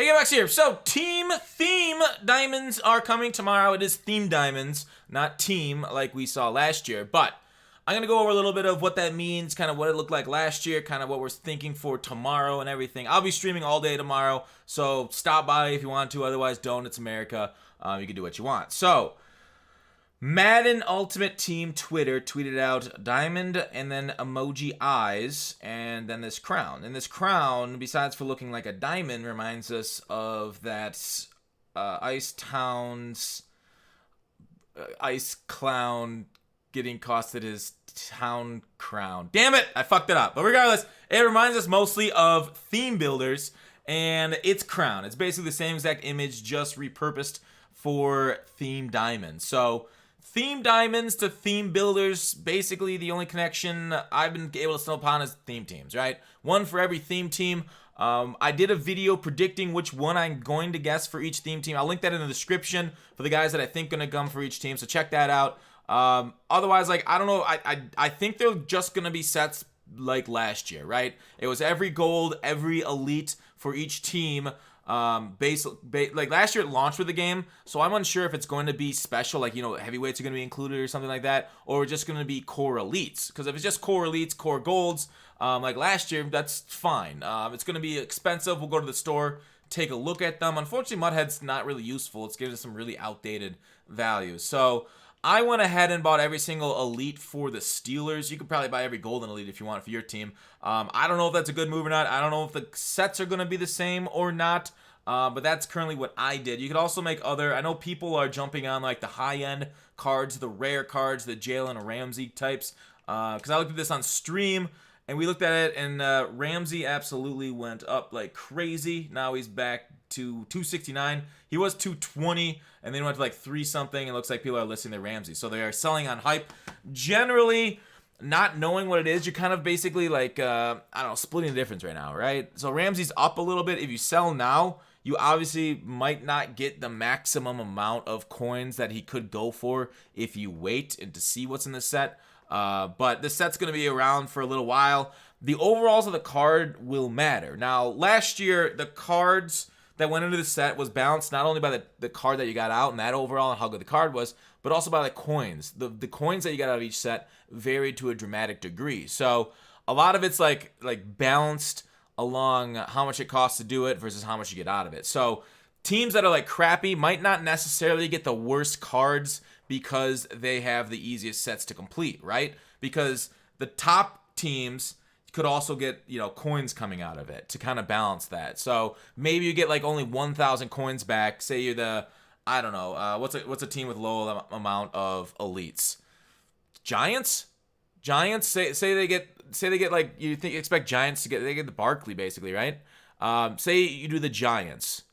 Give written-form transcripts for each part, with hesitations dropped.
Hey, Max here. So, team theme diamonds are coming tomorrow. It is theme diamonds, not team like we saw last year. But I'm going to go over a little bit of what that means, kind of what it looked like last year, kind of what we're thinking for tomorrow and everything. I'll be streaming all day tomorrow, so stop by if you want to. Otherwise, don't. It's America. You can do what you want. So, Madden Ultimate Team Twitter tweeted out diamond and then emoji eyes and then this crown. And this crown, besides for looking like a diamond, reminds us of that Ice Town's Ice Clown getting costed his town crown. Damn it! I fucked it up. But regardless, it reminds us mostly of theme builders and its crown. It's basically the same exact image, just repurposed for theme diamonds. So, theme diamonds to theme builders, basically the only connection I've been able to stumble upon is theme teams, right? One for every theme team. I did a video predicting which one I'm going to guess for each theme team. I'll link that in the description for the guys that I think going to come for each team, so check that out. Otherwise, like, I don't know, I think they're just going to be sets like last year, right? It was every gold, every elite for each team. Like last year it launched with the game, so I'm unsure if it's going to be special, like, you know, heavyweights are going to be included or something like that, or just going to be core elites. Because if it's just core elites, core golds, like last year, that's fine. It's going to be expensive. We'll go to the store, take a look at them. Unfortunately, Mudhead's not really useful. It's giving us some really outdated values. So I went ahead and bought every single elite for the Steelers. You could probably buy every golden elite if you want for your team. I don't know if that's a good move or not. I don't know if the sets are going to be the same or not. But that's currently what I did. You could also make other, I know people are jumping on like the high-end cards, the rare cards, the Jalen Ramsey types. Because I looked at this on stream, and we looked at it, and Ramsey absolutely went up like crazy. Now he's back to 269. He was 220, and then went to like 3-something. It looks like people are listing their Ramsey. So they are selling on hype. Generally, not knowing what it is, you're kind of basically like, I don't know, splitting the difference right now, right? So Ramsey's up a little bit. If you sell now, you obviously might not get the maximum amount of coins that he could go for if you wait and to see what's in the set. But this set's going to be around for a little while. The overalls of the card will matter. Now, last year, the cards that went into the set was balanced not only by the card that you got out and that overall and how good the card was, but also by the coins. The coins that you got out of each set varied to a dramatic degree. So a lot of it's like balanced along how much it costs to do it versus how much you get out of it. So teams that are like crappy might not necessarily get the worst cards because they have the easiest sets to complete, right? Because the top teams could also get, you know, coins coming out of it to kind of balance that. So maybe you get like only 1,000 coins back. Say you're the, I don't know, what's a team with low amount of elites? Giants. Say they get like, expect Giants to get, they get the Barkley basically, right? Say you do the Giants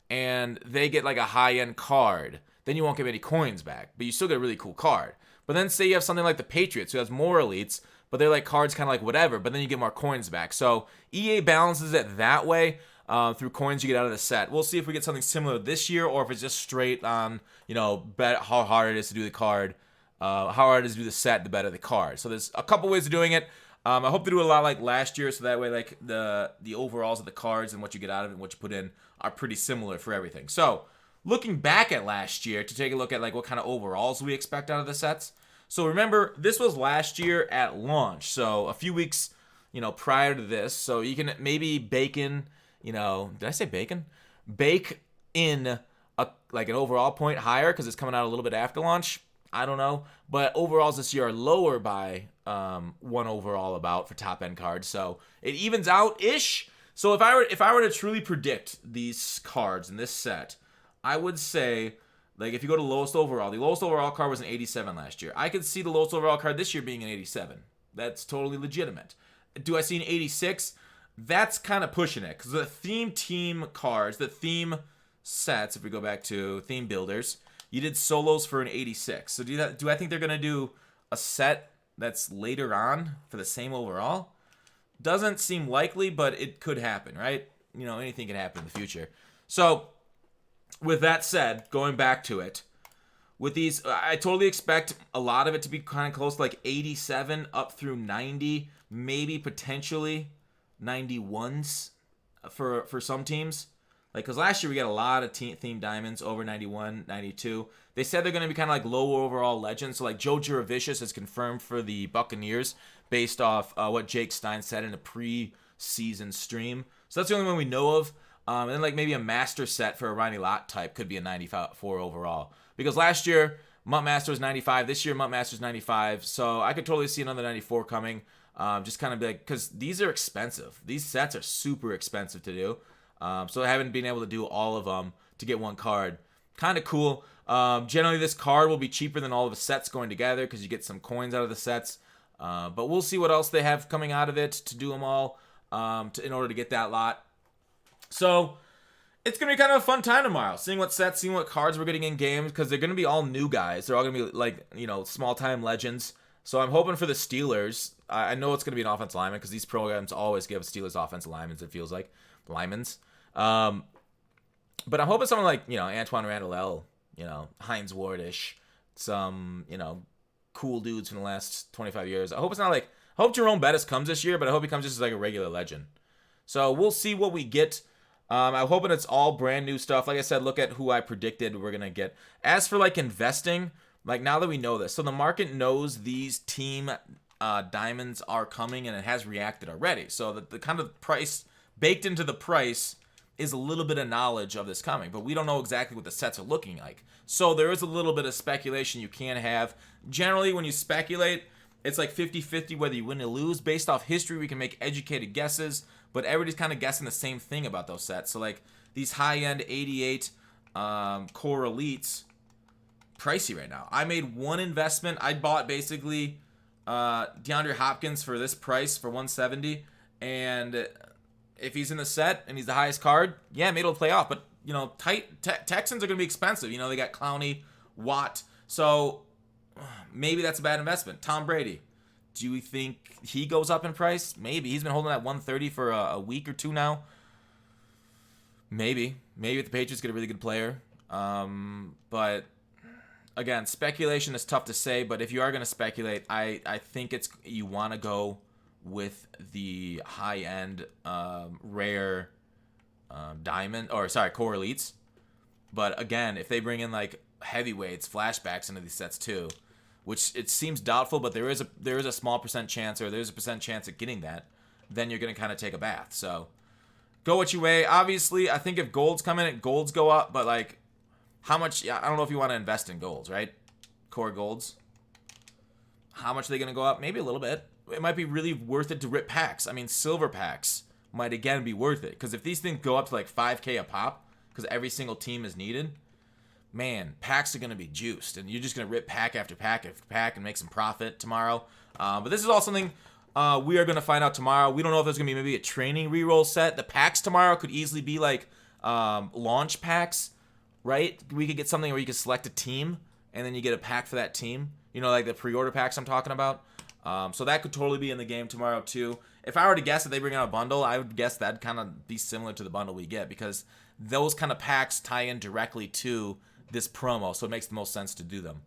and they get like a high-end card, then you won't get any coins back, but you still get a really cool card. But then say you have something like the Patriots who has more elites, but they're like cards kind of like whatever, but then you get more coins back. So EA balances it that way through coins you get out of the set. We'll see if we get something similar this year or if it's just straight on, you know, bet how hard it is to do the card. How hard it is to do the set, the better the card. So there's a couple ways of doing it. I hope to do it a lot like last year, so that way like the overalls of the cards and what you get out of it and what you put in are pretty similar for everything. So looking back at last year to take a look at like what kind of overalls we expect out of the sets. So remember, this was last year at launch, so a few weeks, you know, prior to this. So you can maybe bake in, you know, did I say bacon? Bake in like an overall point higher because it's coming out a little bit after launch. I don't know, but overalls this year are lower by one overall about for top end cards, so it evens out ish. So if I were to truly predict these cards in this set, I would say, like, if you go to lowest overall, the lowest overall card was an 87 last year. I could see the lowest overall card this year being an 87. That's totally legitimate. Do I see an 86? That's kind of pushing it because the theme team cards, the theme sets, if we go back to theme builders, you did solos for an 86. So do I think they're going to do a set that's later on for the same overall? Doesn't seem likely, but it could happen, right? You know, anything can happen in the future. So with that said, going back to it, with these, I totally expect a lot of it to be kind of close to like 87 up through 90, maybe potentially 91s for some teams. Like, because last year we got a lot of theme diamonds over 91, 92. They said they're going to be kind of like lower overall legends. So, like, Joe Juravicious is confirmed for the Buccaneers based off what Jake Stein said in a pre-season stream. So that's the only one we know of. And then, like, maybe a master set for a Ronnie Lott type could be a 94 overall. Because last year, Mutt Master was 95. This year, Mutt Master's 95. So I could totally see another 94 coming. Just kind of be like, because these are expensive. These sets are super expensive to do. So I haven't been able to do all of them to get one card. Kind of cool. Generally, this card will be cheaper than all of the sets going together because you get some coins out of the sets. But we'll see what else they have coming out of it to do them all in order to get that lot. So it's going to be kind of a fun time tomorrow. Seeing what sets, seeing what cards we're getting in games because they're going to be all new guys. They're all going to be like, small-time legends. So I'm hoping for the Steelers. I know it's going to be an offensive lineman because these programs always give Steelers offensive linemen, it feels like. Linemen's. But I'm hoping someone like, Antoine Randall, Heinz Wardish, some, cool dudes from the last 25 years. I hope it's not like, I hope Jerome Bettis comes this year, but I hope he comes just as like a regular legend. So we'll see what we get. I'm hoping it's all brand new stuff. Like I said, look at who I predicted we're going to get. As for like investing, like now that we know this, so the market knows these team diamonds are coming and it has reacted already. So the kind of price baked into the price is a little bit of knowledge of this coming, but we don't know exactly what the sets are looking like. So there is a little bit of speculation you can have. Generally, when you speculate, it's like 50-50 whether you win or lose. Based off history, we can make educated guesses, but everybody's kind of guessing the same thing about those sets. So like these high-end 88 core elites, pricey right now. I made one investment. I bought basically DeAndre Hopkins for this price for 170, and if he's in the set and he's the highest card, yeah, maybe it'll play off. But, Texans are going to be expensive. They got Clowney, Watt. So maybe that's a bad investment. Tom Brady. Do you think he goes up in price? Maybe. He's been holding that 130 for a week or two now. Maybe. Maybe if the Patriots get a really good player. But, again, speculation is tough to say. But if you are going to speculate, I think you want to go with the high-end rare diamond core elites. But again, if they bring in like heavyweights, flashbacks into these sets too, which it seems doubtful, but there is a small percent chance, or there's a percent chance of getting that, then you're gonna kind of take a bath. So go what you weigh. Obviously, I think if golds come in, golds go up, but like how much? Yeah, I don't know if you want to invest in golds, right? Core golds. How much are they gonna go up? Maybe a little bit. It might be really worth it to rip packs. I mean, silver packs might again be worth it. Because if these things go up to like 5K a pop, because every single team is needed, man, packs are going to be juiced. And you're just going to rip pack after pack after pack and make some profit tomorrow. But this is all something we are going to find out tomorrow. We don't know if there's going to be maybe a training reroll set. The packs tomorrow could easily be like launch packs, right? We could get something where you could select a team, and then you get a pack for that team. Like the pre-order packs I'm talking about. So that could totally be in the game tomorrow too. If I were to guess that they bring out a bundle, I would guess that'd kind of be similar to the bundle we get because those kind of packs tie in directly to this promo, so it makes the most sense to do them.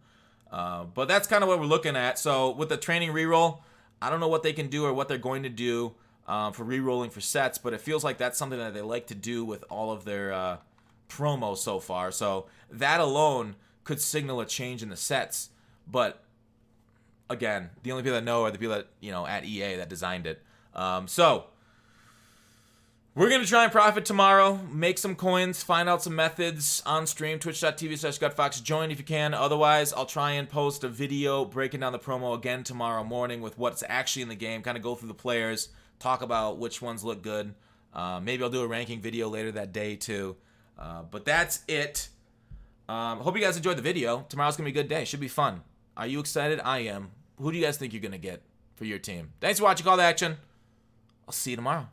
But that's kind of what we're looking at. So with the training reroll, I don't know what they can do or what they're going to do for rerolling for sets, but it feels like that's something that they like to do with all of their promos so far. So that alone could signal a change in the sets, but again, the only people that know are the people that, at EA that designed it. So we're going to try and profit tomorrow, make some coins, find out some methods on stream, twitch.tv/GutFox. Join if you can. Otherwise, I'll try and post a video breaking down the promo again tomorrow morning with what's actually in the game, kind of go through the players, talk about which ones look good. Maybe I'll do a ranking video later that day too. But that's it. Hope you guys enjoyed the video. Tomorrow's going to be a good day. Should be fun. Are you excited? I am. Who do you guys think you're going to get for your team? Thanks for watching Call to Action. I'll see you tomorrow.